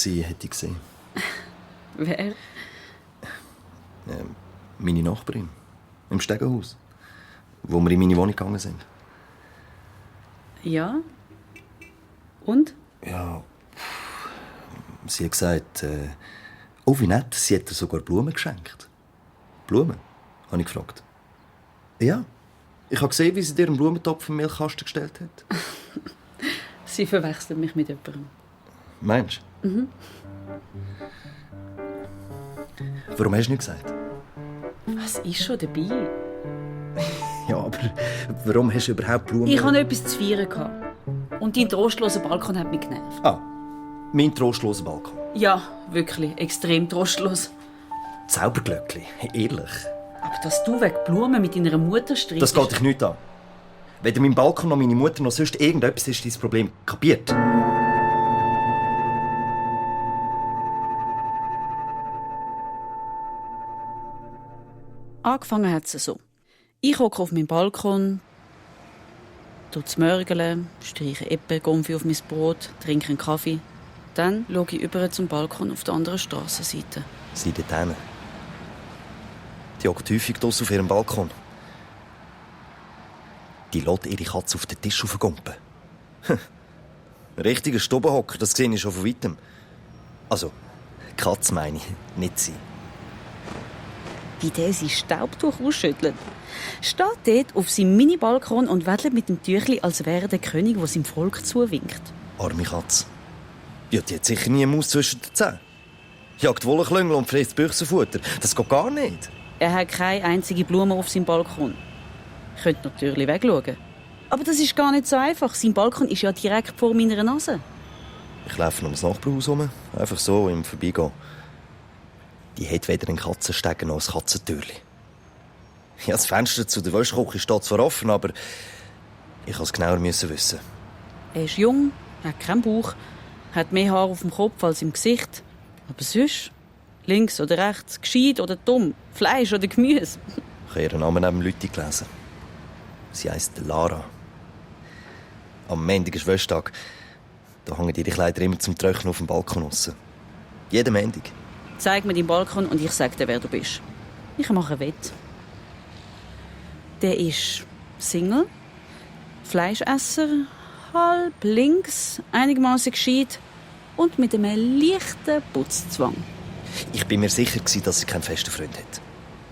sie hätte gesehen. Wer? Meine Nachbarin. Im Stegenhaus. Wo wir in meine Wohnung gegangen sind. Ja? Und? Ja. Sie hat gesagt, oh wie nett, sie hat ihr sogar Blumen geschenkt. Blumen? Habe ich gefragt. Ja. Ich habe gesehen, wie sie dir einen Blumentopf im Milchkasten gestellt hat. Sie verwechselt mich mit jemandem. Meinst du? Mhm. Warum hast du nicht gesagt? Was ist schon dabei? Ja, aber warum hast du überhaupt Blumen? Ich hatte etwas zu feiern. Und dein trostloser Balkon hat mich genervt. Ah, mein trostloser Balkon. Ja, wirklich, extrem trostlos. Zauberglöckli, ehrlich. Aber dass du wegen Blumen mit deiner Mutter streitest... Das geht dich nicht an. Weder mein Balkon noch meine Mutter noch sonst irgendetwas ist dein Problem. Kapiert? Angefangen hat es so. Ich hocke auf meinem Balkon, mörgeln, streiche Erdbeergumpfi auf mein Brot, trinke einen Kaffee. Dann schaue ich über zum Balkon auf der anderen Strassenseite. Sie dort hin. Die hockt häufig draussen auf ihrem Balkon. Die lässt ihre Katze auf den Tisch aufgumpen. Ein richtiger Stubenhocker, das sehe ich schon von weitem. Also, Katze meine ich, nicht sie. Wie der sein Staubtuch ausschüttelt. Steht dort auf seinem Mini-Balkon und wedelt mit dem Tüchli, als wäre der König, der seinem Volk zuwinkt. Arme Katze. Ja, die hat sicher nie eine Maus zwischen den Zähnen. Jagt Wollenklüngel und frisst Büchsenfutter. Das geht gar nicht. Er hat keine einzige Blume auf seinem Balkon. Ich könnte natürlich wegschauen. Aber das ist gar nicht so einfach. Sein Balkon ist ja direkt vor meiner Nase. Ich laufe ums Nachbarhaus herum. Einfach so, im Vorbeigehen. Die hat weder einen Katzenstegen noch ein Katzentürli. Ja, das Fenster zu der Wäschküche steht zwar offen, aber ich musste es genauer wissen. Er ist jung, hat keinen Bauch, hat mehr Haar auf dem Kopf als im Gesicht. Aber sonst, links oder rechts, gescheit oder dumm, Fleisch oder Gemüse. Ich habe ihren Namen neben Leuten gelesen. Sie heisst Lara. Am Montag ist Wäschtag. Da hängen ihre Kleider immer zum Trocknen auf dem Balkon raus. Jeden Montag. Zeig mir deinen Balkon und ich sag dir, wer du bist. Ich mache ein Wett. Der ist Single, Fleischesser, halb links, einigermaßen gescheit und mit einem leichten Putzzwang. Ich bin mir sicher, dass sie keinen festen Freund hat.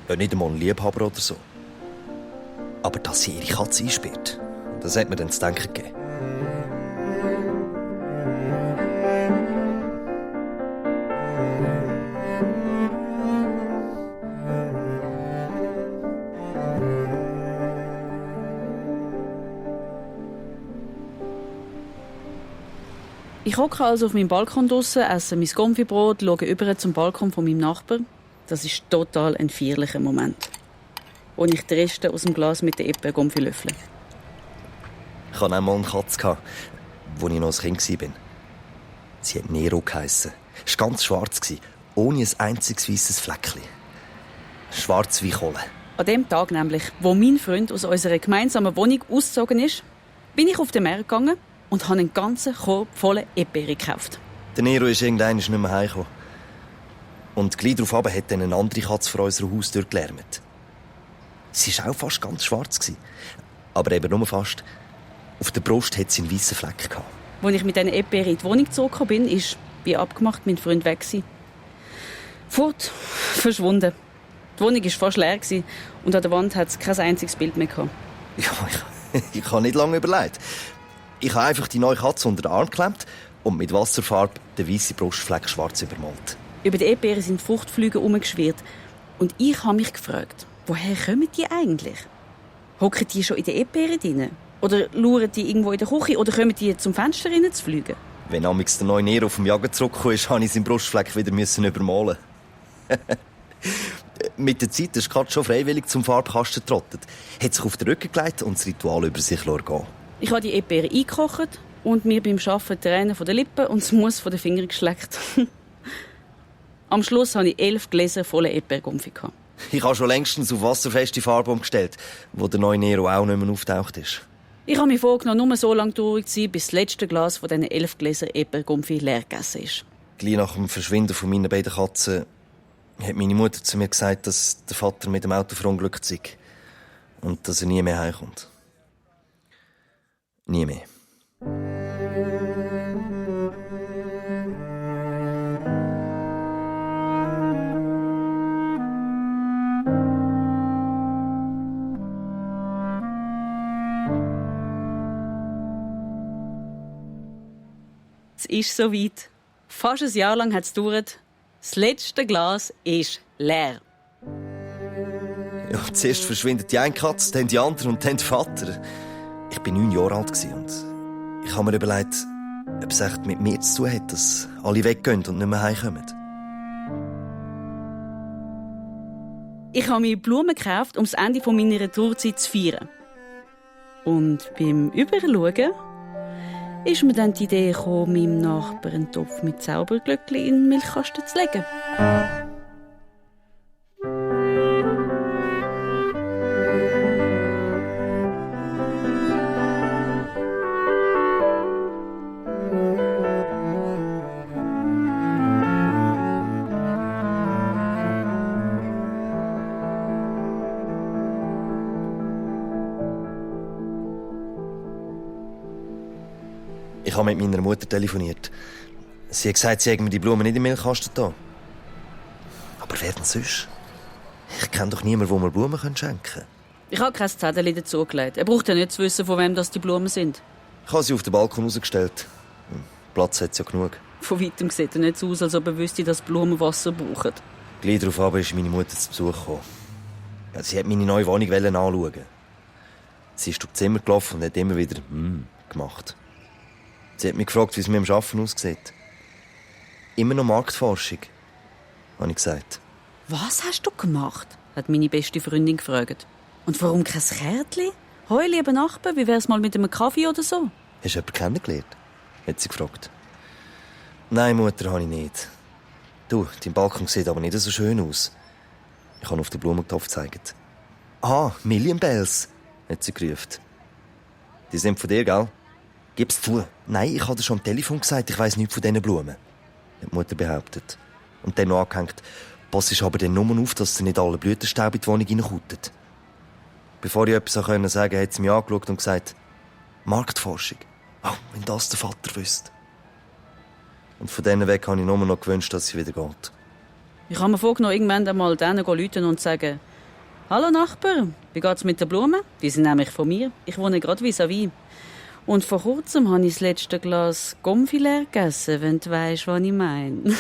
Ja, nicht einmal einen Liebhaber oder so. Aber dass sie ihre Katze einsperrt, das hat mir dann zu denken gegeben. Ich hocke also auf meinem Balkon draussen, esse mein Konfibrot, schaue über zum Balkon von meinem Nachbarn. Das ist total ein feierlicher Moment, wo ich die Reste aus dem Glas mit der Erdbeergumpfi löffle. Ich hatte einmal eine Katze, als ich noch ein Kind war. Sie hat Nero geheissen. Sie war ganz schwarz, ohne ein einziges weisses Fleckchen. Schwarz wie Kohle. An dem Tag nämlich, wo mein Freund aus unserer gemeinsamen Wohnung ausgezogen ist, bin ich auf den Markt gegangen und habe einen ganzen Korb voller Erdbeeren gekauft. Der Nero ist irgendwann nicht mehr heimgekommen. Und gleich darauf hat dann eine andere Katze vor unserer Haustür gelärmt. Sie war auch fast ganz schwarz. Aber eben nur fast. Auf der Brust hatte sie einen weißen Fleck. Als ich mit diesen Erdbeeren in die Wohnung zurückgekommen bin, ist, wie abgemacht, mein Freund weg. Fort, verschwunden. Die Wohnung war fast leer und an der Wand hatte es kein einziges Bild mehr. Ja, ich habe nicht lange überlegt. Ich habe einfach die neue Katze unter den Arm geklemmt und mit Wasserfarbe den weißen Brustfleck schwarz übermalt. Über die Erdbeeren sind Fruchtflüge herumgeschwirrt. Und ich habe mich gefragt, woher kommen die eigentlich? Hocken die schon in den Erdbeeren drin? Oder lauern die irgendwo in der Küche? Oder kommen die zum Fenster rein zu fliegen? Wenn amix der neue Nero vom Jagen zurückgekommen ist, musste ich seinen Brustfleck wieder übermalen. Mit der Zeit ist die Katze schon freiwillig zum Farbkasten getrottet, hat sich auf den Rücken gelegt und das Ritual über sich gehen. Ich habe die Erdbeeren eingekocht und mir beim Arbeiten Tränen von den Lippen und das Mus von den Fingern geschleckt. Am Schluss hatte ich 11 Gläser voller Erdbeergumpfi. Ich habe schon längstens auf wasserfeste Farbe umgestellt, wo der neue Nero auch nicht mehr auftaucht ist. Ich habe mir vorgenommen, nur so lange traurig zu sein, bis das letzte Glas von diesen 11 Gläsern Erdbeergumpfi leer gegessen ist. Gleich nach dem Verschwinden von meinen beiden Katzen hat meine Mutter zu mir gesagt, dass der Vater mit dem Auto verunglückt sei. Und dass er nie mehr heimkommt. Nie mehr. Es ist soweit. Fast ein Jahr lang hat es gedauert. Das letzte Glas ist leer. Ja, zuerst verschwindet die eine Katze, dann die andere und dann der Vater. Ich war 9 Jahre alt und ich habe mir überlegt, ob es echt mit mir zu tun hat, dass alle weggehen und nicht mehr heimkommen. Ich habe mir Blumen gekauft, um das Ende meiner Tourzeit zu feiern. Und beim Überschauen ist mir dann die Idee gekommen, meinem Nachbarn einen Topf mit Zauberglöckchen in den Milchkasten zu legen. Ich habe mit meiner Mutter telefoniert. Sie hat gesagt, sie hätte mir die Blumen nicht im Milchkasten da. Aber wer denn sonst? Ich kenne doch niemanden, wo mir Blumen schenken kann. Ich habe kein Zettel dazugelegt. Er braucht ja nicht zu wissen, von wem das die Blumen sind. Ich habe sie auf den Balkon rausgestellt. Platz hat es ja genug. Von weitem sieht er nicht so aus, als ob er wüsste, dass Blumen Wasser brauchen. Gleich darauf aber ist meine Mutter zu Besuch gekommen. Ja, sie wollte meine neue Wohnung anschauen. Sie ist durch das Zimmer gelaufen und hat immer wieder gemacht. Sie hat mich gefragt, wie es mir am Arbeiten aussieht. Immer noch Marktforschung, habe ich gesagt. «Was hast du gemacht?» hat meine beste Freundin gefragt. «Und warum kein Kärtchen? Hoi, lieber Nachbar, wie wär's mal mit einem Kaffee oder so?» «Hast du jemanden kennengelernt?» hat sie gefragt. «Nein, Mutter, habe ich nicht. Du, dein Balkon sieht aber nicht so schön aus.» Ich habe auf den Blumentopf gezeigt. «Ah, Million Bells», hat sie gerufen. «Die sind von dir, gell?» «Gib's zu.» «Nein, ich habe dir schon am Telefon gesagt, ich weiss nichts von diesen Blumen», hat die Mutter behauptet. Und dann noch angehängt, «Pass ist aber dann nur auf, dass sie nicht alle Blütenstaub in die Wohnung reinkutten.» Bevor ich etwas sagen konnte, hat sie mich angeschaut und gesagt, «Marktforschung. Oh, wenn das der Vater wüsste.» Und von denen weg habe ich nur noch gewünscht, dass sie wieder geht. Ich habe mir vorgenommen, irgendwann einmal denen rufen und sagen, «Hallo Nachbar, wie geht's mit den Blumen? Die sind nämlich von mir. Ich wohne gerade vis-à-vis. Und vor kurzem habe ich das letzte Glas Gomfilet gegessen, wenn du weisst, was ich meine.»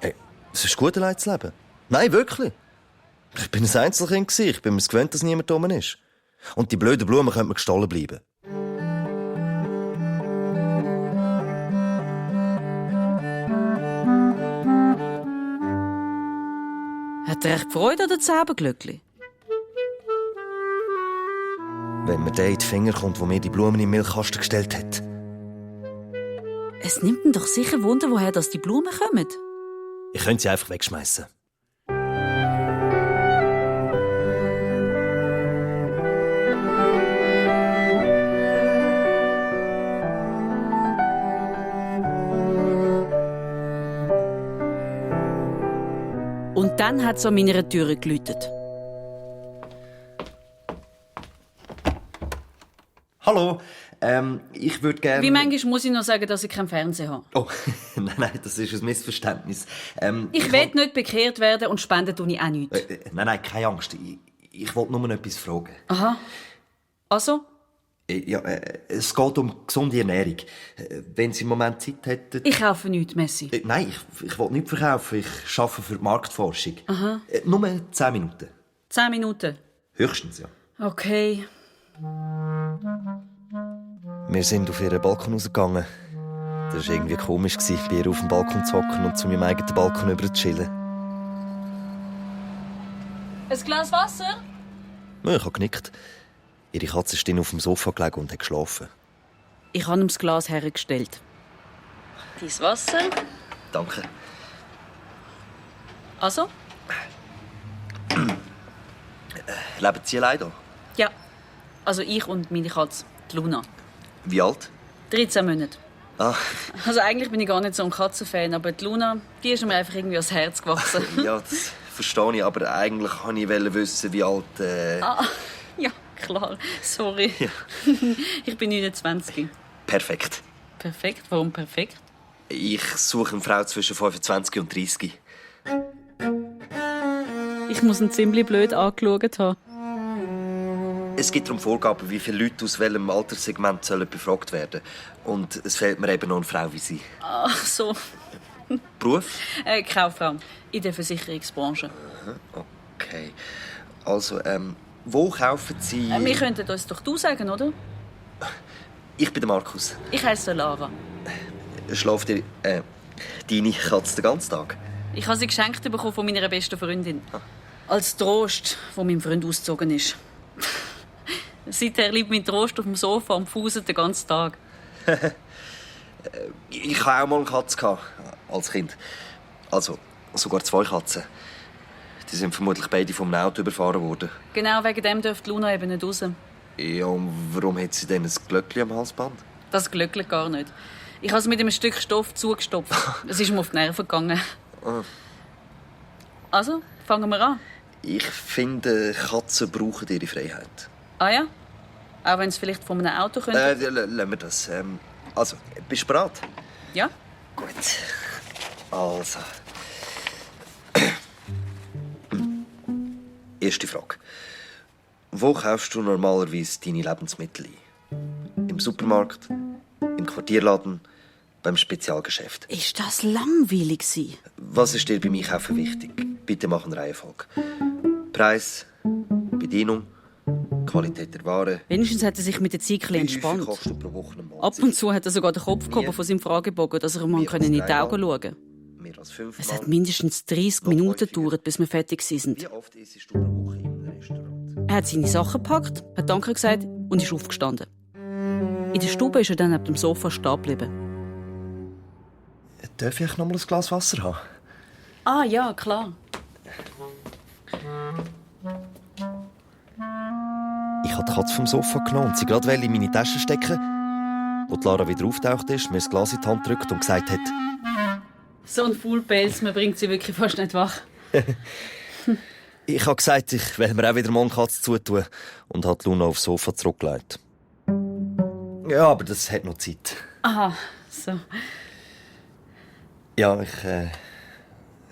Hey, es ist gut, allein zu leben. Nein, wirklich. Ich bin ein Einzelkind. Ich bin mir gewöhnt, dass niemand da ist. Und die blöden Blumen können mir gestohlen bleiben. Hat er echt Freude an den Zauberglöckchen? Wenn mir der in die Finger kommt, wo mir die Blumen im Milchkasten gestellt hat. Es nimmt ihn doch sicher Wunder, woher das die Blumen kommen. Ich könnte sie einfach wegschmeißen. Und dann hat es an meiner Tür geläutet. Hallo, ich würde gerne... Wie manchmal muss ich noch sagen, dass ich keinen Fernseher habe. Oh, nein, das ist ein Missverständnis. Ich will nicht bekehrt werden und spenden tue ich auch nichts. Nein, keine Angst. Ich wollte nur etwas fragen. Aha. Also? Ja, es geht um gesunde Ernährung. Wenn Sie im Moment Zeit hätten... Ich kaufe nichts, Messi. Nein, ich will nichts verkaufen. Ich arbeite für die Marktforschung. Aha. Nur 10 Minuten. 10 Minuten? Höchstens, ja. Okay. Wir sind auf ihren Balkon rausgegangen. Das war irgendwie komisch, bei ihr auf dem Balkon zu hocken und zu meinem eigenen Balkon über zu chillen. Ein Glas Wasser? Ja, ich habe genickt. Ihre Katze ist auf dem Sofa gelegen und hat geschlafen. Ich habe ihm das Glas hergestellt. Dein Wasser? Danke. Also? Leben Sie allein hier? Ja. Also ich und meine Katze, die Luna. Wie alt? 13 Monate. Ah, Also eigentlich bin ich gar nicht so ein Katzenfan, aber die Luna, die ist mir einfach irgendwie ans Herz gewachsen. ja, das verstehe ich, aber eigentlich wollte ich wissen, wie alt... Ja, klar. Sorry. Ja. Ich bin 29. Perfekt. Perfekt. Warum perfekt? Ich suche eine Frau zwischen 25 und 30. Ich muss ihn ziemlich blöd angeschaut haben. Es gibt darum Vorgaben, wie viele Leute aus welchem Alterssegment sollen befragt werden. Und es fehlt mir eben noch eine Frau wie Sie. Ach so. Beruf? Kauffrau. In der Versicherungsbranche. Okay. Also, wo kaufen Sie... Wir könnten uns doch du sagen, oder? Ich bin der Markus. Ich heiße Lara. Schläft deine Katze den ganzen Tag? Ich habe sie geschenkt bekommen von meiner besten Freundin. Als Trost, wo mein Freund ausgezogen ist. Seither liegt mein Trost auf dem Sofa und fuselt den ganzen Tag. Ich hatte auch mal eine Katze als Kind. Also, sogar 2 Katzen. Die sind vermutlich beide vom Auto überfahren worden. Genau wegen dem dürfte Luna eben nicht raus. Ja, und warum hat sie denn ein Glöckchen am Halsband? Das glücklich gar nicht. Ich habe es mit einem Stück Stoff zugestopft. Es ist mir auf die Nerven gegangen. Also, fangen wir an. Ich finde, Katzen brauchen ihre Freiheit. Ah ja? Auch wenn es vielleicht von einem Auto könnte? Lassen wir das. Also, bist du bereit? Ja? Gut. Also. Erste Frage. Wo kaufst du normalerweise deine Lebensmittel ein? Im Supermarkt? Im Quartierladen? Beim Spezialgeschäft? Ist das langweilig gewesen? Was ist dir beim Einkaufen wichtig? Bitte mach eine Reihenfolge. Preis, Bedienung, Qualität der Ware. Wenigstens hat er sich mit der Zeit Wie entspannt. viel kostet pro Woche eine Mahlzeit? Ab und zu hat er sogar den Kopf gehoben von seinem Fragebogen, dass er mal in die Augen schauen konnte. Mehr als 5 Es Mal. hat mindestens 30 Minuten gedauert, bis wir fertig waren. Wie oft isst du pro Woche in einem Restaurant? Er hat seine Sachen gepackt, hat Danke gesagt und ist aufgestanden. In der Stube ist er dann neben dem Sofa stehen geblieben. Darf ich noch mal ein Glas Wasser haben? Ah ja, klar. Ich habe die Katze vom Sofa genommen und sie gerade in meine Tasche stecken, wo die Lara wieder auftaucht ist, mir das Glas in die Hand drückt und gesagt hat: So ein Fullpelz, man bringt sie wirklich fast nicht wach. Ich habe gesagt, ich will mir auch wieder mal eine Katze zutun und hat Luna aufs Sofa zurückgelegt. Ja, aber das hat noch Zeit. Aha, so. Ja, ich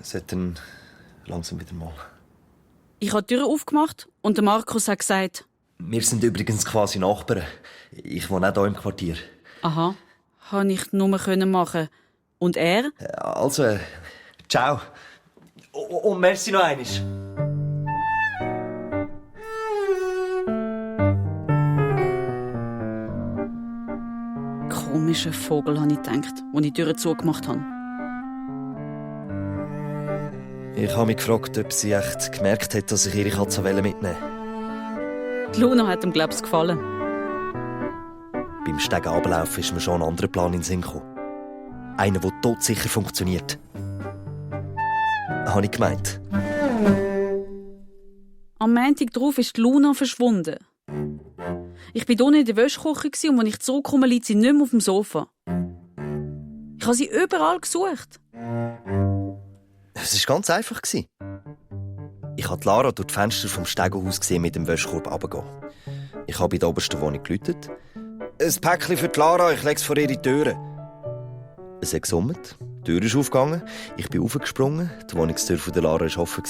sollte dann langsam wieder mal. Ich habe die Tür aufgemacht und der Markus hat gesagt: Wir sind übrigens quasi Nachbarn. Ich wohne auch hier im Quartier. Aha, habe ich nur machen. Und er? Also, ciao. Und merci noch einmal. Komischer Vogel, habe ich gedacht, als ich die Tür zugemacht habe. Ich habe mich gefragt, ob sie echt gemerkt hat, dass ich ihre Katze mitnehmen wollte. Die Luna hat ihm, glaube ich, gefallen. Beim Stegen runterlaufen ist mir schon ein anderer Plan in den Sinn gekommen. Einer, der todsicher funktioniert. Habe ich gemeint. Am Montag darauf ist die Luna verschwunden. Ich war unten in der Wäschküche und als ich zurückkomme, liegt sie nicht mehr auf dem Sofa. Ich habe sie überall gesucht. Es war ganz einfach. Ich habe Lara durch die Fenster vom Stegenhaus gesehen, mit dem Wäschkorb runtergehen. Ich habe in der obersten Wohnung geläutet. «Ein Päckchen für die Lara, ich lege es vor ihre Türe.» Es hat gesummt, die Tür ist aufgegangen, ich bin aufgesprungen, die Wohnungstür von der Lara war offen.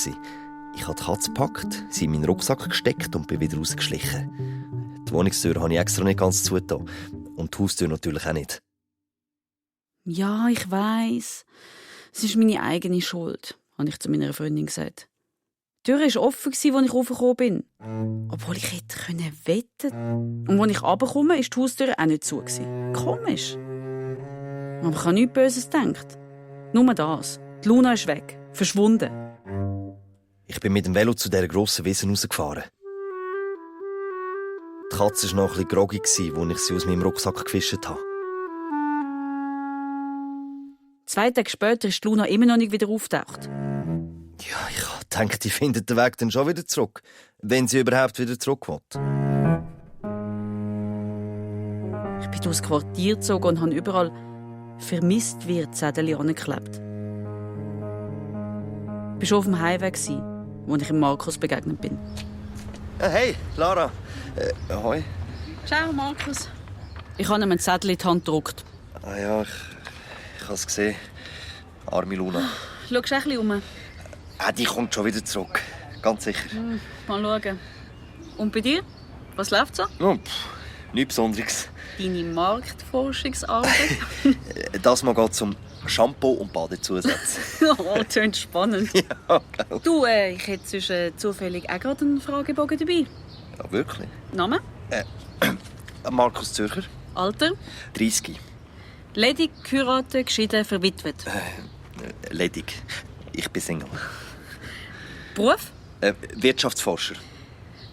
Ich habe die Katze gepackt, sie in meinen Rucksack gesteckt und bin wieder rausgeschlichen. Die Wohnungstür habe ich extra nicht ganz zugetan. Und die Haustür natürlich auch nicht. Ja, ich weiss. Es ist meine eigene Schuld, habe ich zu meiner Freundin gesagt. Die Tür war offen, als ich raufgekommen bin. Obwohl ich hätte wetten können. Und als ich runterkomme, war die Haustür auch nicht zu. Komisch. Aber ich habe nichts Böses gedacht. Nur das. Die Luna ist weg. Verschwunden. Ich bin mit dem Velo zu dieser grossen Wiese rausgefahren. Die Katze war noch ein bisschen groggy, als ich sie aus meinem Rucksack gefischt habe. 2 Tage später ist die Luna immer noch nicht wieder aufgetaucht. Ja, ich denke, die findet den Weg dann schon wieder zurück. Wenn sie überhaupt wieder zurück will. Ich bin durchs Quartier gezogen und habe überall «Vermisst wird» Zettel angeklebt. Ich war schon auf dem Heimweg, als ich dem Markus begegnet bin. Hey, Lara. Hoi. Ciao, Markus. Ich habe ihm ein Zettel in die Hand gedruckt. Ah ja, ich habe es gesehen. Arme Luna. Schaust du ein bisschen um? Die kommt schon wieder zurück. Ganz sicher. Mal schauen. Und bei dir? Was läuft so? Oh, nichts Besonderes. Deine Marktforschungsarbeit? Das mal geht zum Shampoo und Badezusatz. Oh, das klingt spannend. Ja, gell. Du, ich hätte zwischen zufällig auch gerade einen Fragebogen dabei. Ja, wirklich? Name? Markus Zürcher, Alter? 30. Ledig, geheiratet, geschieden, verwitwet. Ledig. Ich bin Single. Beruf? Wirtschaftsforscher.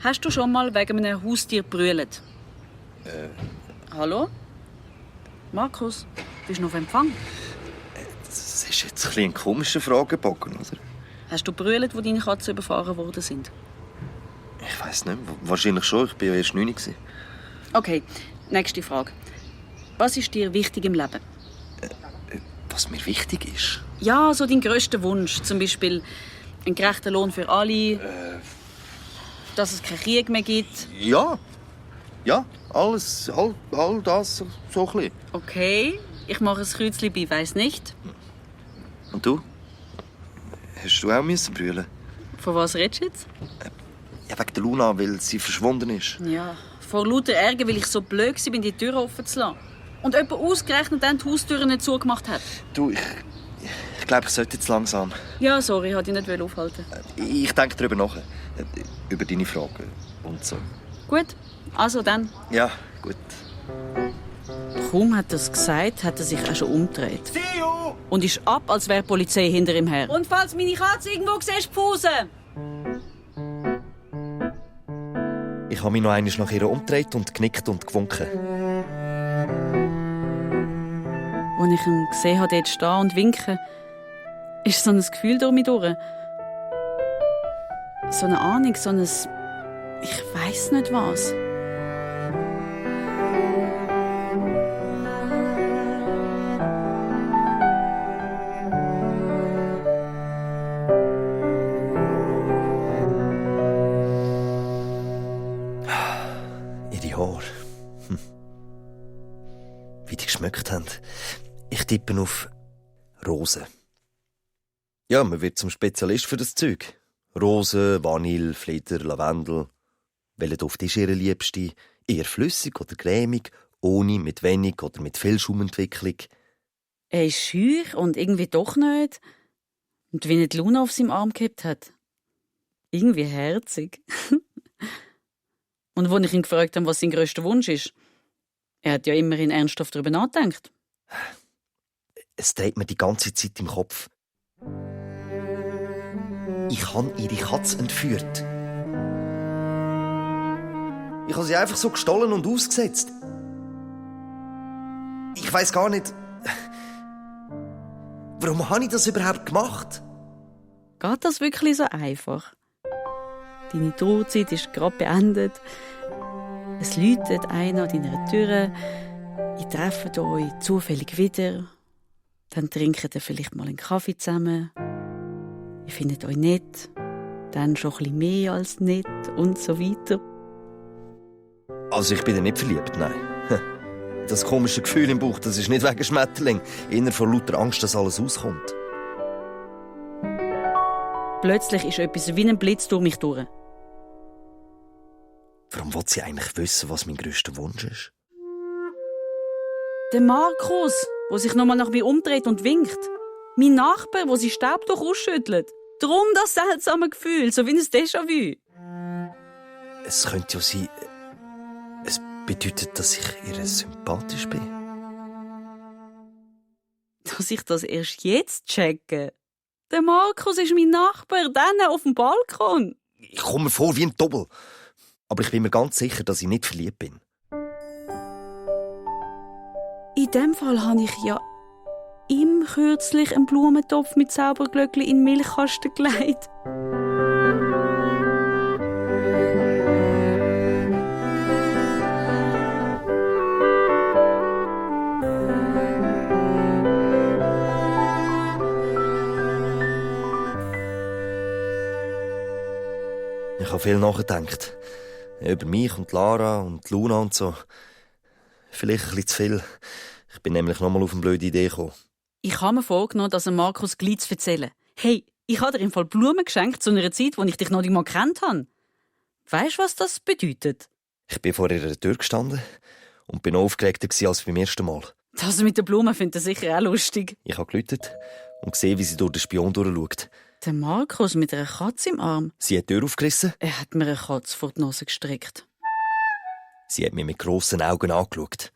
Hast du schon mal wegen einem Haustier gebrüllt? Hallo? Markus, bist du noch auf Empfang? Das ist jetzt ein komischer Fragebogen, oder? Hast du gebrüllt, wo deine Katzen überfahren worden sind? Ich weiss nicht. Wahrscheinlich schon. Ich war ja erst 9. Okay, nächste Frage. Was ist dir wichtig im Leben? Was mir wichtig ist? Ja, so dein grösster Wunsch. Zum Beispiel einen gerechten Lohn für alle. Dass es keinen Krieg mehr gibt. Ja. Ja, alles. All das so ein bisschen. Okay, ich mache ein Kreuzchen bei «Weiss nicht». Und du? Hast du auch brüllen? Von was redest du jetzt? Ja, wegen der Luna, weil sie verschwunden ist. Ja, vor lauter Ärger, weil ich so blöd war, die Tür offen zu lassen. Und jemand ausgerechnet dann die Haustür nicht zugemacht hat. Du, ich glaube, ich sollte jetzt langsam. Ja, sorry, ich wollte dich nicht aufhalten. Ich denke darüber nach. Über deine Fragen und so. Gut, also dann. Ja, gut. Kaum hat er es gesagt, hat er sich auch schon umgedreht. Und ist ab, als wäre die Polizei hinter ihm her. Und falls meine Katze irgendwo siehst, Pause! Ich habe mich noch einmal nach ihr umgedreht und genickt und gewunken. Als ich ihn gesehen habe, dort stehen und winken, ist so ein Gefühl durch mich durch. So eine Ahnung, so ein... Ich weiss nicht was. Ihre Haare. Wie die geschmeckt haben. Ich tippe auf Rosen. Ja, man wird zum Spezialist für das Zeug. Rosen, Vanille, Flieder, Lavendel. Welcher Duft ist Ihre Liebste? Eher flüssig oder cremig? Ohne, mit wenig oder mit viel Schaumentwicklung? Er ist schüch und irgendwie doch nicht. Und wie nicht Luna auf seinem Arm gehabt hat. Irgendwie herzig. Und als ich ihn gefragt habe, was sein grösster Wunsch ist, er hat ja immerhin ernsthaft darüber nachgedacht. Es dreht mir die ganze Zeit im Kopf. Ich habe ihre Katze entführt. Ich habe sie einfach so gestohlen und ausgesetzt. Ich weiss gar nicht, warum habe ich das überhaupt gemacht? Geht das wirklich so einfach? Deine Trauerzeit ist gerade beendet. Es läutet einer an deiner Tür. Ihr trefft euch zufällig wieder. Dann trinkt ihr vielleicht mal einen Kaffee zusammen. Ihr findet euch nett. Dann schon ein bisschen mehr als nett und so weiter. Also ich bin ja nicht verliebt, nein. Das komische Gefühl im Bauch, das ist nicht wegen Schmetterling. Eher vor lauter Angst, dass alles auskommt. Plötzlich ist etwas wie ein Blitz durch mich durch. Warum will sie eigentlich wissen, was mein grösster Wunsch ist? Der Markus, der sich nochmal nach mir umdreht und winkt. Mein Nachbar, der sein Staub durch ausschüttelt. Drum das seltsame Gefühl, so wie ein Déjà-vu. Es könnte ja sein, es bedeutet, dass ich ihr sympathisch bin. Dass ich das erst jetzt checke. Der Markus ist mein Nachbar, dann auf dem Balkon. Ich komme mir vor wie ein Doppel. Aber ich bin mir ganz sicher, dass ich nicht verliebt bin. In dem Fall habe ich ja ihm kürzlich einen Blumentopf mit Zauberglöckchen in den Milchkasten gelegt. Ich habe viel nachgedacht. Über mich und Lara und Luna und so. Vielleicht ein bisschen zu viel. Ich bin nämlich noch mal auf eine blöde Idee gekommen. Ich habe mir vorgenommen, das Markus gleich zu erzählen. Hey, ich habe dir im Fall Blumen geschenkt zu einer Zeit, wo ich dich noch nicht mal gekannt habe. Weisst du, was das bedeutet? Ich bin vor ihrer Tür gestanden und bin noch aufgeregter als beim ersten Mal. Das mit den Blumen findet er sicher auch lustig. Ich habe geläutet und gesehen, wie sie durch den Spion durchschaut. Der Markus mit einer Katze im Arm. Sie hat die Tür aufgerissen. Er hat mir eine Katze vor die Nase gestreckt. Sie hat mich mit grossen Augen angeschaut.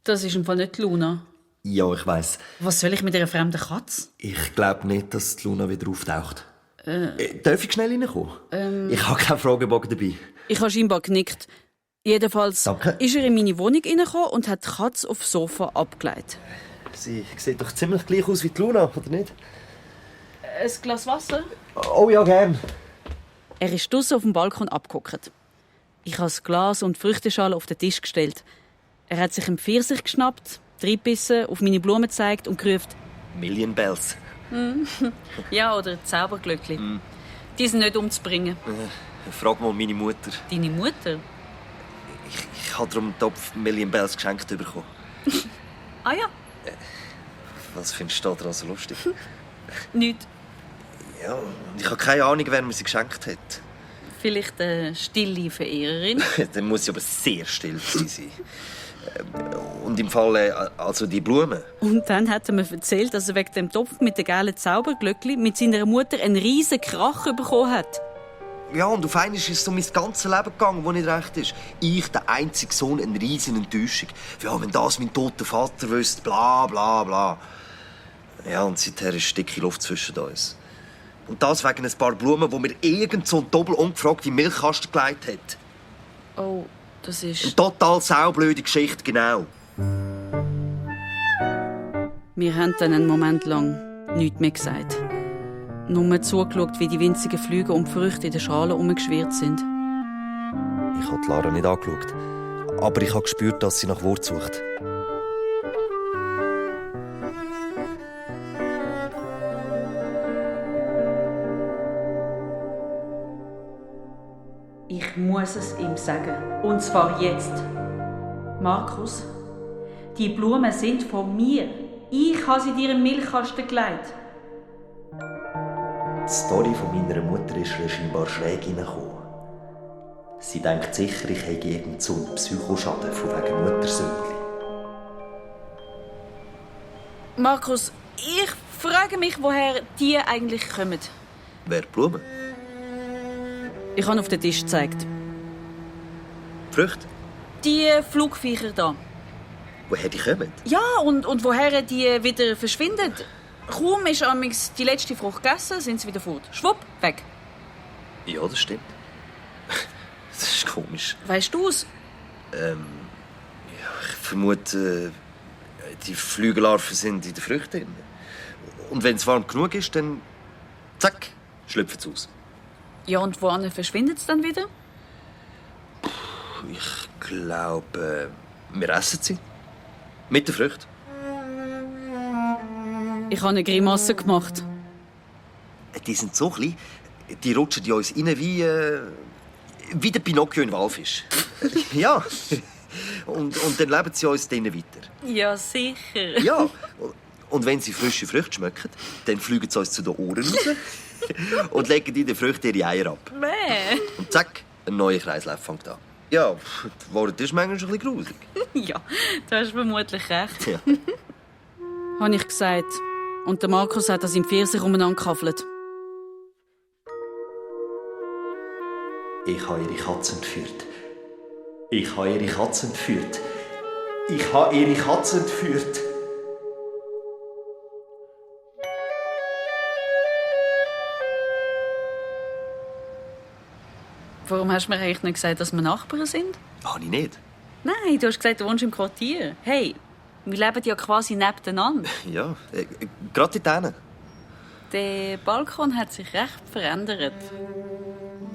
Das ist im Fall nicht Luna. Ja, ich weiss. Was soll ich mit einer fremden Katze? Ich glaube nicht, dass die Luna wieder auftaucht. Darf ich schnell reinkommen? Ich habe keinen Fragebogen dabei. Ich habe scheinbar genickt. Jedenfalls Danke. ist er in meine Wohnung reingekommen und hat die Katze aufs Sofa abgelegt. Sie sieht doch ziemlich gleich aus wie die Luna, oder nicht? Ein Glas Wasser? Oh ja, gern. Er ist draussen auf dem Balkon abgehockt. Ich habe das Glas und die Früchteschale auf den Tisch gestellt. Er hat sich einen Pfirsich geschnappt, reingebissen, auf meine Blumen gezeigt und gerufen: Million Bells. Ja, oder Zauberglöckli. Die sind nicht umzubringen. Frag mal meine Mutter. Deine Mutter? Ich habe darum einen Topf Million Bells geschenkt bekommen. Ah ja, Was findest du daran so lustig? nichts. Ja, ich habe keine Ahnung, wer mir sie geschenkt hat. Vielleicht eine stille Verehrerin. Dann muss sie aber sehr still gewesen sein. Und im Fall, also die Blumen. Und dann hat er mir erzählt, dass er wegen dem Topf mit den gelben Zauberglöckli mit seiner Mutter einen riesen Krach bekommen hat. Ja, und auf einmal ist es so mein ganzes Leben gegangen, das nicht recht ist. Ich, der einzige Sohn, eine riesen Enttäuschung. Ja, wenn das mein toter Vater wüsste, bla bla bla. Ja, und seither ist dicke Luft zwischen uns. Und das wegen ein paar Blumen, die mir irgend so ein doppel ungefragt in den Milchkasten gelegt hat. Oh, das ist... Eine total saublöde Geschichte, genau. Wir haben dann einen Moment lang nichts mehr gesagt. Nur zugeschaut, wie die winzigen Flüge um die Früchte in der Schale herumgeschwirrt sind. Ich habe Lara nicht angeschaut. Aber ich habe gespürt, dass sie nach Wort sucht. Ich muss es ihm sagen. Und zwar jetzt. Markus, die Blumen sind von mir. Ich habe sie dir im Milchkasten gelegt. Die Story von meiner Mutter ist ihr scheinbar schräg hineingekommen. Sie denkt sicher, ich habe irgend so einen Psychoschaden von wegen Muttersündli. Markus, ich frage mich, woher die eigentlich kommen. Wer Blumen? Ich habe auf den Tisch gezeigt. Früchte? Die Flugviecher da. Woher die kommen? Ja, und woher die wieder verschwinden. Kaum ist amigs die letzte Frucht gegessen, sind sie wieder fort. Schwupp, weg. Ja, das stimmt. Das ist komisch. Weißt du's? Ich vermute, die Flügellarven sind in den Früchten. Und wenn es warm genug ist, dann zack, schlüpfen sie aus. Ja, und wohin verschwindet es dann wieder? Ich glaube, wir essen sie. Mit der Frucht. Ich habe eine Grimasse gemacht. Die sind so klein, die rutschen in uns rein wie der Pinocchio in Walfisch. Ja. Und dann leben sie uns drinnen weiter. Ja, sicher. Ja. Und wenn sie frische Früchte schmecken, dann fliegen sie uns zu den Ohren raus und legen in den Früchten ihre Eier ab. Mäh. Und zack, ein neuer Kreislauf fängt an. Ja, das Wort ist manchmal ein bisschen gruselig. Ja, du hast vermutlich recht. Ja. Habe ich gesagt. Und der Markus hat das im Pfirsich umeinander gekaffelt. Ich habe ihre Katze entführt. Ich habe ihre Katze entführt. Ich habe ihre Katze entführt. Warum hast du mir eigentlich nicht gesagt, dass wir Nachbarn sind? Habe ich nicht? Nein, du hast gesagt, du wohnst im Quartier. Hey, wir leben ja quasi nebeneinander. Ja, gerade dort. Der Balkon hat sich recht verändert.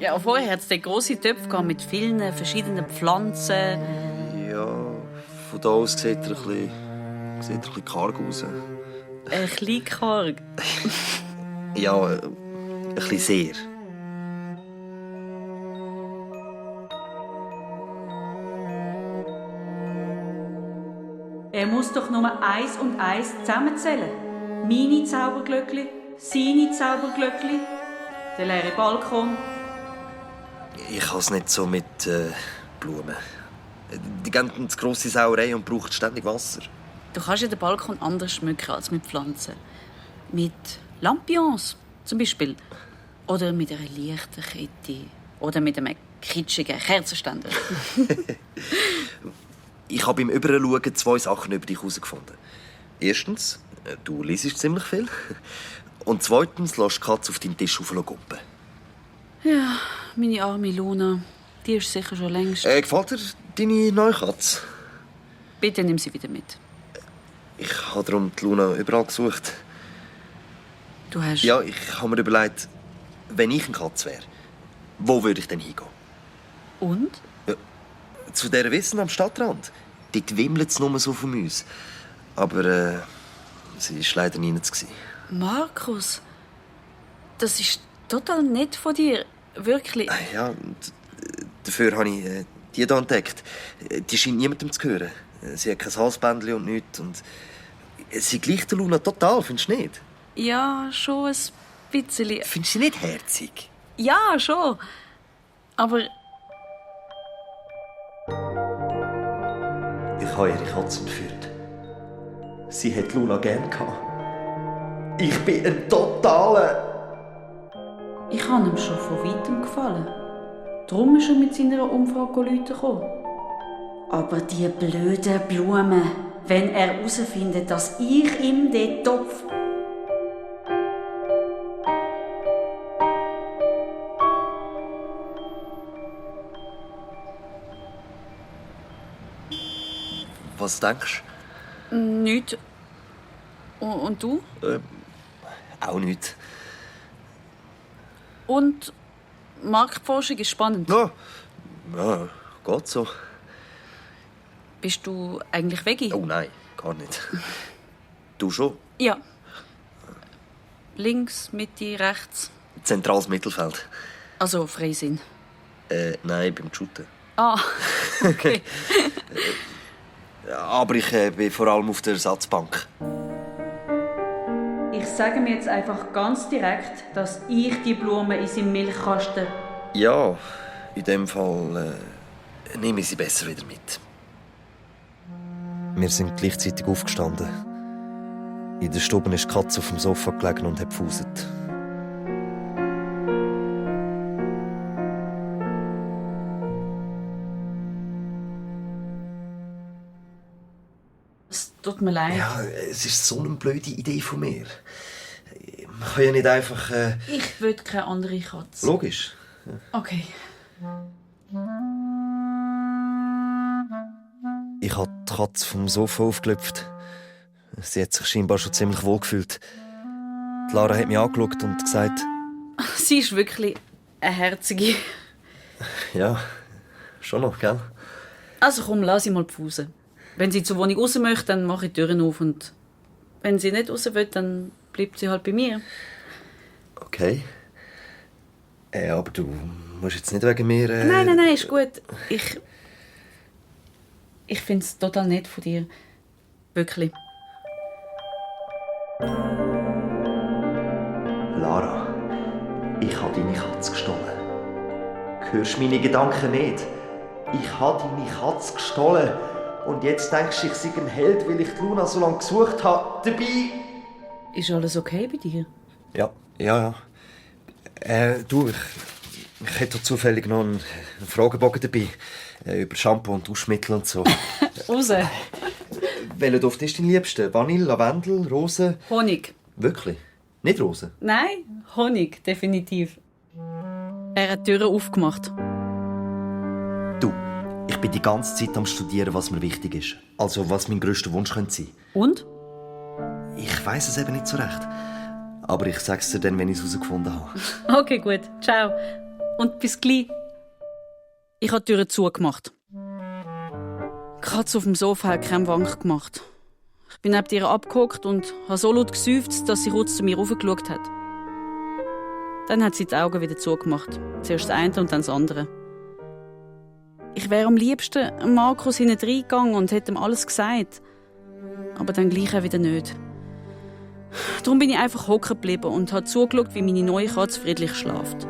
Ja, vorher hat es den grossen Töpfe mit vielen verschiedenen Pflanzen. Ja, von da aus sieht er ein bisschen karg aus. Ein bisschen karg. Ja, ein bisschen sehr. Er muss doch nur 1 und 1 zusammenzählen. Meine Zauberglöckli, seine Zauberglöckli, der leere Balkon. Ich habe es nicht so mit Blumen. Die gehen ins grosse Sauerei und brauchen ständig Wasser. Du kannst ja den Balkon anders schmücken als mit Pflanzen. Mit Lampions zum Beispiel. Oder mit einer Lichterkette. Oder mit einem kitschigen Kerzenständer. Ich habe beim Überschauen 2 Sachen über dich herausgefunden. Erstens, du liest ziemlich viel. Und zweitens, lässt die Katze auf deinem Tisch gumpen. Ja, meine arme Luna. Die ist sicher schon längst. Gefällt dir deine neue Katze? Bitte nimm sie wieder mit. Ich habe darum die Luna überall gesucht. Du hast... Ja, ich habe mir überlegt, wenn ich eine Katze wäre, wo würde ich denn hingehen? Und? Ja, zu dieser Wissen am Stadtrand. Dort wimmelt es nur so von uns. Aber sie war leider nie zu. Markus, das ist total nett von dir. Wirklich. Ja, und dafür habe ich die hier entdeckt. Die scheint niemandem zu gehören. Sie hat kein Halsbändchen und nichts. Und sie gleicht der Luna total, findest du nicht? Ja, schon ein bisschen. Findest du sie nicht herzig? Ja, schon. Aber ich habe ihre Katze entführt. Sie hat Luna gern gehabt. Ich bin ein totaler... ich habe ihm schon von weitem gefallen. Darum ist er mit seiner Umfrage gekommen. Aber die blöden Blumen, wenn er herausfindet, dass ich ihm den Topf... Was denkst Nicht. Und du? du? Auch nicht. Und Marktforschung ist spannend. Ja, geht so. Bist du eigentlich Veggie? Oh nein, gar nicht. Du schon? Ja. Links, Mitte, rechts. Zentrales Mittelfeld. Also Freisinn. Nein, beim Shooten. Ah, okay. Aber ich bin vor allem auf der Ersatzbank. Ich sage mir jetzt einfach ganz direkt, dass ich die Blumen in seinem Milchkasten... Ja, in dem Fall nehme ich sie besser wieder mit. Wir sind gleichzeitig aufgestanden. In der Stube ist die Katze auf dem Sofa gelegen und hat gefuselt. Es tut mir leid. Ja, es ist so eine blöde Idee von mir. Man kann ja nicht einfach... Ich will keine andere Katze. Logisch. Okay. Ich habe die Katze vom Sofa aufgelöpft. Sie hat sich scheinbar schon ziemlich wohl gefühlt. Die Lara hat mich angeschaut und gesagt... Sie ist wirklich eine Herzige. Ja, schon noch, gell? Also komm, lass sie mal pfusen. Wenn sie zur Wohnung raus möchte, dann mache ich die Türen auf. Und wenn sie nicht raus will, dann bleibt sie halt bei mir. Okay. Aber du musst jetzt nicht wegen mir... Nein, ist gut. Ich finde es total nett von dir. Wirklich. Lara, ich habe deine Katze gestohlen. Hörst du meine Gedanken nicht? Ich habe deine Katze gestohlen. Und jetzt denkst du, ich sei ein Held, weil ich die Luna so lange gesucht habe. Dabei... Ist alles okay bei dir? Ja. Du, ich hätte zufällig noch einen Fragebogen dabei. Über Shampoo und Duschmittel und so. Raus. Welcher Duft ist dein liebster? Vanille, Lavendel, Rose? Honig. Wirklich? Nicht Rose? Nein, Honig, definitiv. Er hat die Türen aufgemacht. Du, ich bin die ganze Zeit am Studieren, was mir wichtig ist. Also, was mein grösster Wunsch könnte sein. Und? Ich weiss es eben nicht so recht. Aber ich sag's dir dann, wenn ich es herausgefunden habe. Okay, gut. Ciao. Und bis gleich. Ich habe die Türen zugemacht. Die Katze auf dem Sofa hat keinen Wank gemacht. Ich bin neben ihr abgehockt und habe so laut geseufzt, dass sie kurz zu mir raufgeschaut hat. Dann hat sie die Augen wieder zugemacht. Zuerst das eine und dann das andere. Ich wäre am liebsten Markus hinten reingegangen und hätte ihm alles gesagt. aber dann gleich auch wieder nicht. Darum bin ich einfach hocken geblieben und habe zugeschaut, wie meine neue Katze friedlich schläft.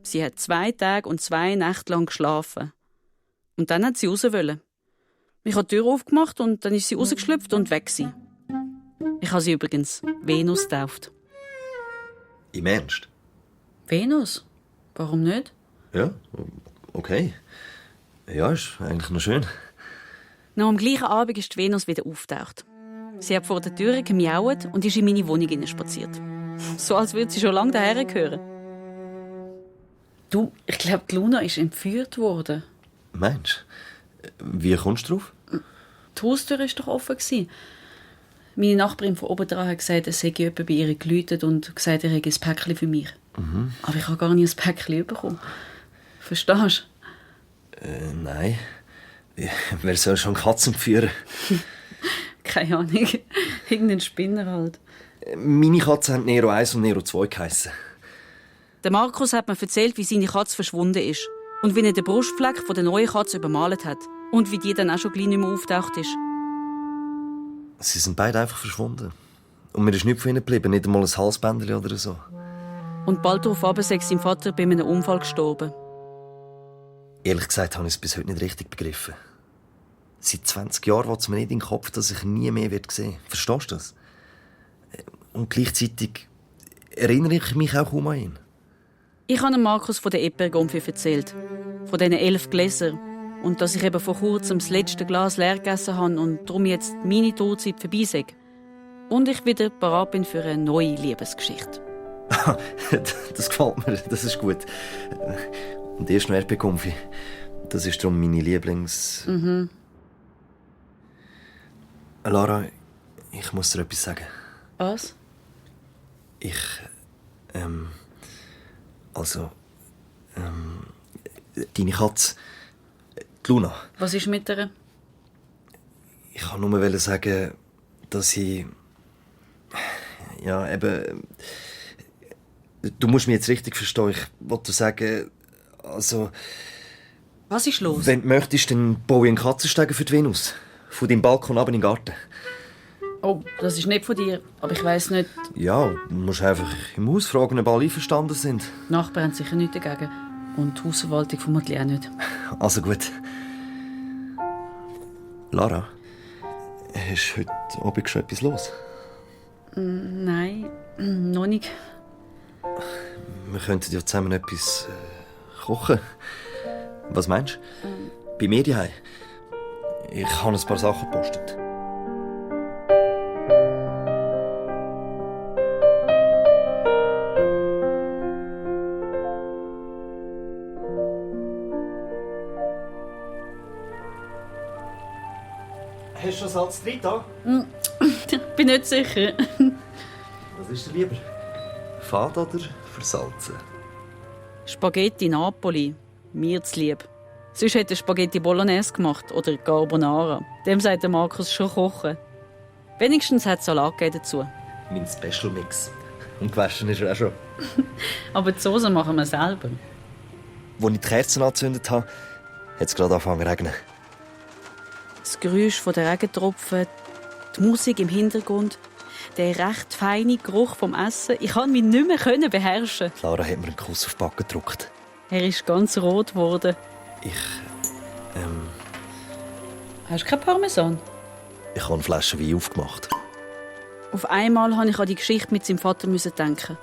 Sie hat 2 Tage und 2 Nächte lang geschlafen. Und dann hat sie raus wollen. Ich habe die Tür aufgemacht und dann ist sie rausgeschlüpft und weg gewesen. Ich habe sie übrigens Venus getauft. Im Ernst? Venus? Warum nicht? Ja, okay. Ja, ist eigentlich noch schön. Noch am gleichen Abend ist die Venus wieder aufgetaucht. Sie hat vor der Tür gemiaut und ist in meine Wohnung spaziert. So, als würde sie schon lange daher gehören. Du, ich glaube, die Luna ist entführt worden. Meinst du? Wie kommst du drauf? Die Haustür war doch offen. Meine Nachbarin von oben dran hat gesagt, es sei jemand bei ihr geläutet und gesagt, er hätte ein Päckchen für mich. Mhm. Aber ich habe gar nicht ein Päckchen bekommen. Verstehst du? Nein. Wer soll schon Katzen führen? Keine Ahnung. Irgendein Spinner halt. Meine Katzen haben Nero 1 und Nero 2 geheissen. Der Markus hat mir erzählt, wie seine Katze verschwunden ist. Und wie er den Brustfleck von der neuen Katze übermalt hat. Und wie die dann auch schon gleich nicht mehr auftaucht ist. Sie sind beide einfach verschwunden. Und mir ist nichts von ihnen geblieben, nicht einmal ein Halsbändchen oder so. Und bald darauf sei sein Vater bei einem Unfall gestorben. Ehrlich gesagt habe ich es bis heute nicht richtig begriffen. Seit 20 Jahren will es mir nicht in den Kopf, dass ich nie mehr sehen werde. Verstehst du das? Und gleichzeitig erinnere ich mich auch kaum an ihn. Ich habe Markus von der Epergonfi erzählt. Von diesen 11 Gläsern. Und dass ich eben vor kurzem das letzte Glas leer gegessen habe und darum jetzt meine Todzeit vorbei sei. Und ich wieder bereit bin für eine neue Liebesgeschichte. Das gefällt mir, das ist gut. Und erst noch Erdbeerkonfi. Das ist darum meine Lieblings... Mhm. Lara, ich muss dir etwas sagen. Was? Deine Katze, die Luna. Was ist mit ihr? Ich kann nur sagen, dass ich... Ja, eben... Du musst mich jetzt richtig verstehen. Ich wollte sagen, also... Was ist los? Wenn du möchtest, dann baue ich einen Katzenstegen für die Venus. Von deinem Balkon ab in den Garten. Oh, das ist nicht von dir. Aber ich weiss nicht... Ja, du musst einfach im Haus fragen, ob alle einverstanden sind. Die Nachbarn haben sicher nichts dagegen. Und die Hausverwaltung vermutlich auch nicht. Also gut. Lara, ist heute Abend schon etwas los? Nein, noch nicht. Wir könnten ja zusammen etwas kochen. Was meinst du? Bei mir daheim. Ich habe ein paar Sachen gepostet. Hast du schon Salz drin da? Bin nicht sicher. Was ist dir lieber? Fad oder versalzen? Spaghetti Napoli. Mir zu lieb. Sonst hätte er Spaghetti Bolognese gemacht oder Carbonara. Dem sagt der Markus schon kochen. Wenigstens hat es Salat dazu. Mein Special Mix. Und gewaschen ist er auch schon. Aber die Soße machen wir selber. Als ich die Kerzen angezündet habe, hat es gerade angefangen zu regnen. Das Geräusch der Regentropfen, die Musik im Hintergrund, der recht feine Geruch vom Essen. Ich konnte mich nicht mehr beherrschen. Lara hat mir einen Kuss auf die Backe gedrückt. Er ist ganz rot geworden. Hast du kein Parmesan? Ich habe eine Flasche Wein aufgemacht. Auf einmal musste ich an die Geschichte mit seinem Vater denken.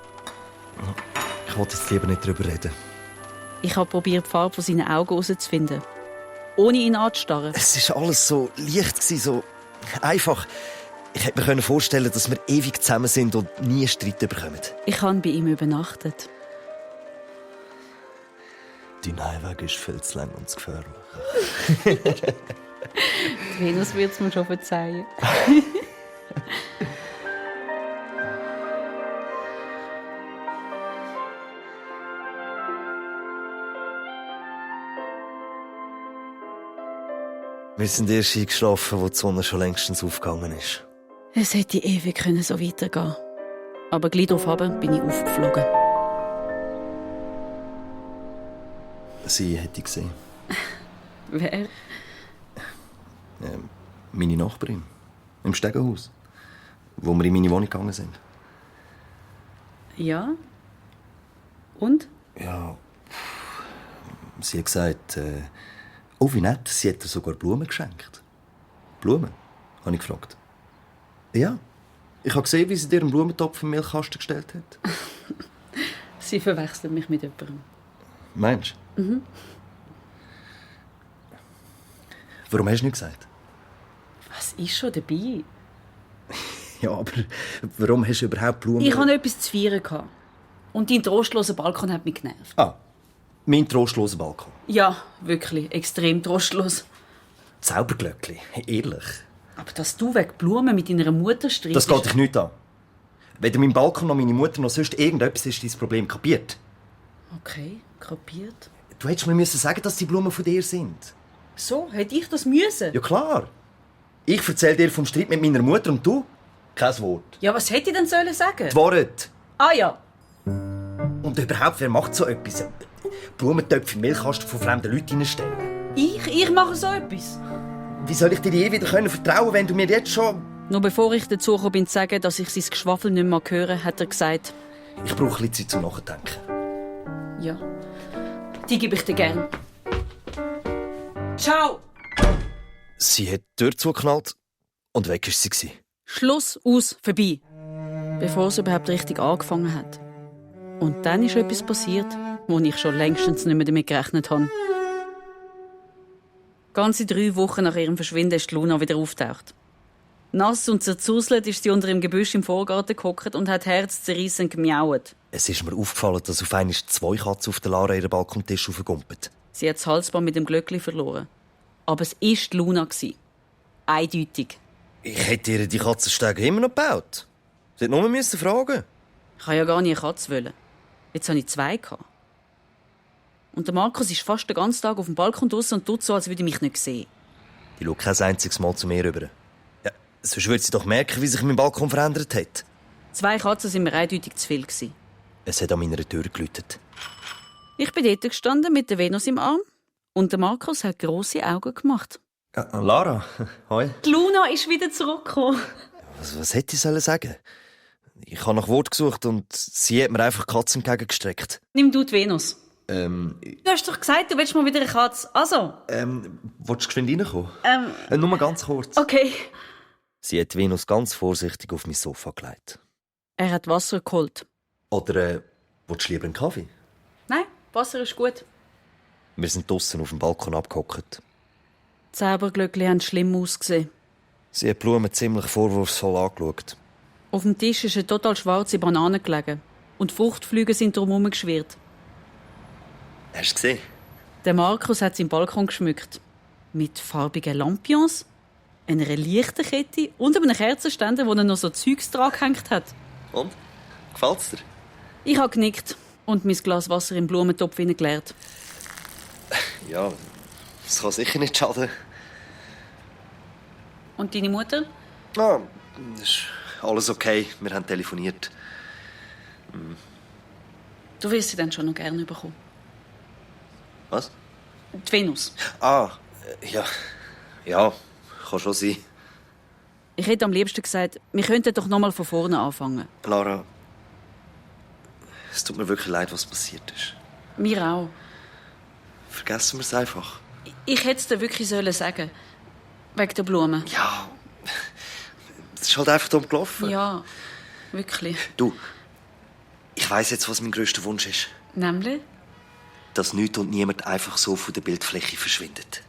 Ich wollte jetzt lieber nicht darüber reden. Ich habe probiert, die Farbe von seinen Augen herauszufinden. Ohne ihn anzustarren. Es war alles so leicht, so einfach. Ich hätte mir vorstellen, dass wir ewig zusammen sind und nie Streit bekommen. Ich habe bei ihm übernachtet. Dein Heimweg ist viel zu lang und zu gefährlich. Die Venus wird es mir schon verzeihen. Wir sind erst eingeschlafen, als die Sonne schon längstens aufgegangen ist. Es hätte ewig so weitergehen können. Aber gleich darauf bin ich aufgeflogen. Sie hätte ich gesehen. Wer? Meine Nachbarin. Im Stegenhaus. Wo wir in meine Wohnung gegangen sind. Ja. Und? Ja. Sie hat gesagt, oh wie nett, sie hat ihr sogar Blumen geschenkt. Blumen? Habe ich gefragt. Ja. Ich habe gesehen, wie sie dir einen Blumentopf im Milchkasten gestellt hat. Sie verwechselt mich mit jemandem. Meinst du? Mhm. Warum hast du nicht gesagt? Was ist schon dabei? Ja, aber warum hast du überhaupt Blumen? Ich hatte etwas zu feiern. Und dein trostloser Balkon hat mich genervt. Ah, mein trostloser Balkon. Ja, wirklich. Extrem trostlos. Zauberglöckli, ehrlich. Aber dass du wegen Blumen mit deiner Mutter streitest... Das geht dich nicht an. Weder mein Balkon noch meine Mutter noch sonst irgendetwas ist dein Problem kapiert. Okay, kapiert. Du hättest mir sagen, dass die Blumen von dir sind. So, hätte ich das müssen? Ja klar. Ich erzähle dir vom Streit mit meiner Mutter und du? Kein Wort. Ja, was hätte ich denn sagen sollen? Die Wahrheit. Ah ja. Und überhaupt, wer macht so etwas? Blumentöpfe im Milchkasten von fremden Leuten reinstellen? Ich mache so etwas. Wie soll ich dir je wieder vertrauen, wenn du mir jetzt schon... Noch bevor ich dazu gekommen bin, zu sagen, dass ich sein Geschwafel nicht mehr höre, hat er gesagt... Ich brauche ein bisschen Zeit zum Nachdenken. Ja, die gebe ich dir gern. Ciao! Sie hat die Tür zugeknallt und weg war sie. Schluss, aus, vorbei. Bevor es überhaupt richtig angefangen hat. Und dann ist etwas passiert, wo ich schon längstens nicht mehr damit gerechnet habe. Ganze 3 Wochen nach ihrem Verschwinden ist Luna wieder auftaucht. Nass und zerzuselt ist sie unter dem Gebüsch im Vorgarten gehockt und hat herzzerreissend gemiaut. Es ist mir aufgefallen, dass auf einmal 2 Katzen auf der Lara ihren Balkontisch aufgekumpelt. Sie hat das Halsband mit dem Glöckli verloren. Aber es war Luna. Eindeutig. Ich hätte ihr die Katzenstege immer noch gebaut. Sie hätte nur fragen. Ich wollte ja gar nie eine Katze wollen. Jetzt hatte ich 2. Und der Markus ist fast den ganzen Tag auf dem Balkon draussen und tut so, als würde ich mich nicht sehen. Die schaut kein einziges Mal zu mir rüber. Ja, sonst würde sie doch merken, wie sich mein Balkon verändert hat. 2 Katzen waren mir eindeutig zu viel. Es hat an meiner Tür geläutet. Ich bin dort gestanden mit der Venus im Arm und der Markus hat grosse Augen gemacht. Lara, hoi. Die Luna ist wieder zurückgekommen. Was hätte ich sagen? Ich habe nach Wort gesucht und sie hat mir einfach die Katze entgegengestreckt. Nimm du die Venus. Du hast doch gesagt, du willst mal wieder eine Katze. Also. Willst du geschwind reinkommen? Nur mal ganz kurz. Okay. Sie hat Venus ganz vorsichtig auf mein Sofa gelegt. Er hat Wasser geholt. Oder willst du lieber einen Kaffee? Nein, Wasser ist gut. Wir sind draussen auf dem Balkon abgehockt. Die Zauberglöckli haben schlimm ausgesehen. Sie hat die Blumen ziemlich vorwurfsvoll angeschaut. Auf dem Tisch ist eine total schwarze Banane gelegen. Und Fruchtflüge sind drumherum geschwirrt. Hast du gesehen? Der Markus hat seinen Balkon geschmückt. Mit farbigen Lampions, einer Lichterkette und einem Kerzenständer, wo er noch so Zeugs dran gehängt hat. Und? Gefällt's dir? Ich habe genickt und mein Glas Wasser im Blumentopf hineingeleert. Ja, das kann sicher nicht schaden. Und deine Mutter? Ah, ist alles okay. Wir haben telefoniert. Du wirst sie dann schon noch gerne bekommen. Was? Die Venus. Ah, ja. Ja, kann schon sein. Ich hätte am liebsten gesagt, wir könnten doch noch mal von vorne anfangen. Lara, es tut mir wirklich leid, was passiert ist. Mir auch. Vergessen wir es einfach. Ich hätte es dir wirklich sagen sollen. Wegen der Blumen. Ja, es ist halt einfach dumm gelaufen. Ja, wirklich. Du, ich weiss jetzt, was mein grösster Wunsch ist. Nämlich? Dass nichts und niemand einfach so von der Bildfläche verschwindet.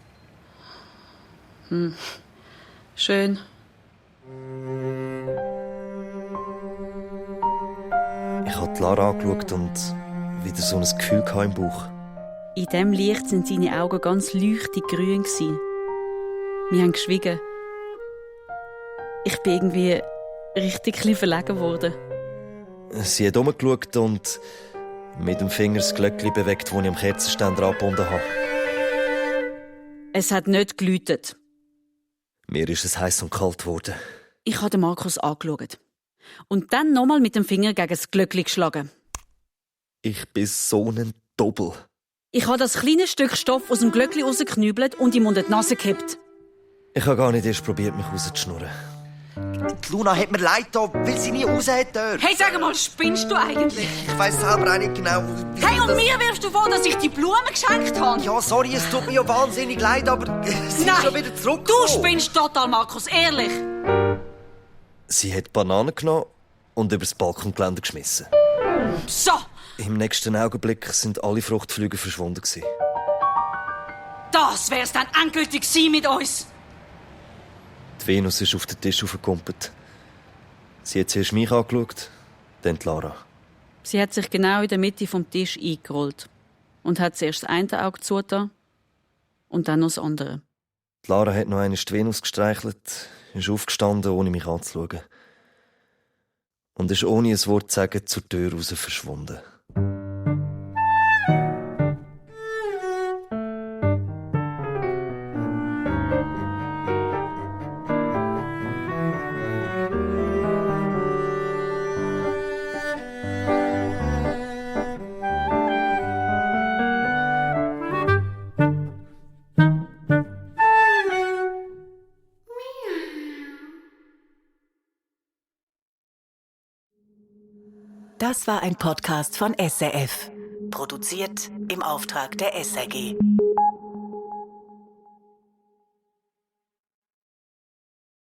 Schön. Ich habe Lara angeschaut und wieder so ein Gefühl im Bauch. In diesem Licht sind seine Augen ganz leuchtig grün. Wir haben geschwiegen. Ich bin irgendwie richtig verlegen geworden. Sie hat umgeschaut und mit dem Finger das Glöckchen bewegt, das ich am Kerzenständer angebunden habe. Es hat nicht geläutet. Mir ist es heiß und kalt geworden. Ich habe den Markus angeschaut. Und dann nochmal mit dem Finger gegen das Glöckchen geschlagen. Ich bin so ein Doppel. Ich habe das kleine Stück Stoff aus dem Glöckli rausgeknübelt und ihm unter die Nase gekippt. Ich habe gar nicht erst probiert, mich rauszuschnurren. Die Luna hat mir leid getan, weil sie nie raus hat dürfen. Hey, sag mal, spinnst du eigentlich? Ich weiss selber auch nicht genau. Hey, und mir wirfst du vor, dass ich die Blumen geschenkt habe? Ja, sorry, es tut mir ja wahnsinnig leid, aber sie ist schon wieder zurückgekommen. Du spinnst total, Markus, ehrlich. Sie hat Bananen genommen und übers Balkongeländer geschmissen. So, Im nächsten Augenblick sind alle Fruchtflüge verschwunden gewesen. das wär's dann endgültig gewesen mit uns. Die Venus ist auf den Tisch aufgekumpelt. Sie hat zuerst mich angeschaut, dann die Lara. Sie hat sich genau in der Mitte vom Tisch eingerollt und hat zuerst das eine Auge zugetan und dann noch das andere. Die Lara hat noch einmal die Venus gestreichelt, ist aufgestanden, ohne mich anzuschauen. Und ist ohne ein Wort zu sagen zur Tür raus verschwunden. Das war ein Podcast von SRF. Produziert im Auftrag der SRG.